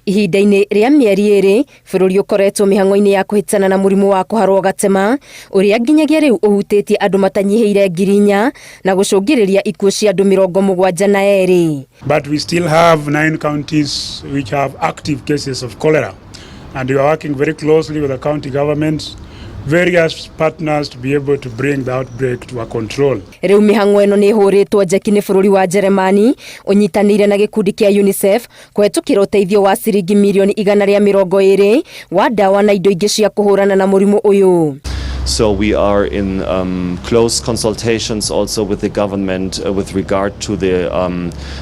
Ihinda-inĩ rĩa mĩeri ĩrĩ, bũrũri ũkoretwo mĩhang'o-inĩ ya kũhĩtana na mũrimũ wa kũharwo gatema, ũrĩa nginyagia rĩu ũhutĩtie andũ matanyihĩire 4,000 na gũcũngĩrĩria ikuũ cia andũ 72. But we still have 9 counties which have active cases of cholera, and we are working very closely with the county governments, various partners to be able to bring the outbreak to a control. Rĩu mĩhang'o ĩno nĩ ĩhũrĩtwo njeki nĩ bũrũri wa Jeremani ũnyitanĩire na gĩkundi kĩa UNICEF kũhetũkĩra ũteithio wa ciringi mirioni 120 wa ndawa na indo ingĩ cia kũhũrana na mũrimũ ũyũ. So we are in close consultations also with the government with regard to the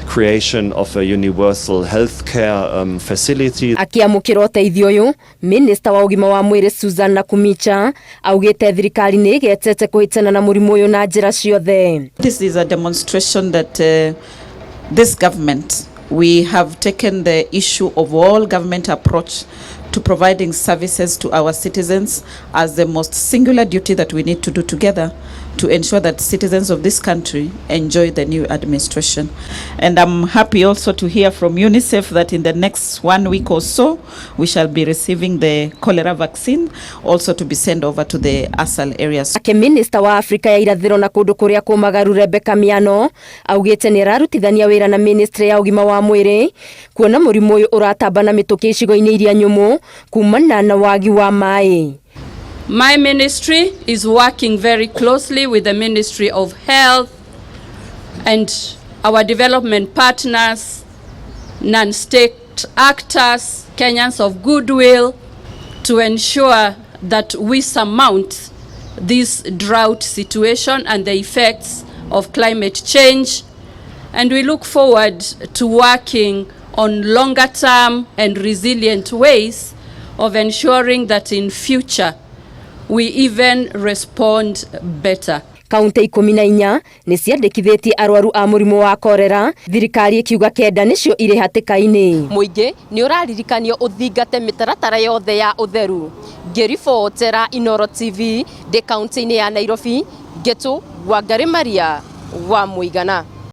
creation of a universal healthcare facility. Akiamũkĩra ũteithio ũyũ, Minister wa ũgima wa mwĩrĩ Susan Nakumicha augĩte thirikari nĩ ĩgetete kũhĩtana na mũrimũ ũyũ na njĩra ciothe. This is a demonstration that this government, we have taken the issue of all government approach to providing services to our citizens as the most singular duty that we need to do together to ensure that citizens of this country enjoy the new administration. And I'm happy also to hear from UNICEF that in the next 1 week or so, we shall be receiving the cholera vaccine also to be sent over to the ASAL areas. Ake Minister wa Afrika ya irathĩro na kũndũ kũrĩa kũmagaru Rebecca Miano augĩte nĩ ararutithania wĩra na Ministry ya ũgima wa mwĩrĩ kuona mũrimũ ũyũ ũratamba na mĩtũkĩ icigo-inĩ iria nyũmũ kumana na wagi wa maĩ. My ministry is working very closely with the Ministry of Health and our development partners, non-state actors, Kenyans of goodwill, to ensure that we surmount this drought situation and the effects of climate change. And we look forward to working on longer term and resilient ways of ensuring that in future we even respond better. Kaunti 14 nĩ ciandĩkithĩtie arwaru a mũrimũ wa korera, thirikari ĩkiuga 9 nĩcio irĩ hatĩka-inĩ. Mũingĩ nĩ ũraririkanio ũthingate mĩtaratara yothe ya ũtheru. Ngĩribotera Inooro TV ndĩ kaunti-inĩ ya Nairobi, Ngetu Wangari Maria wa Mũigana.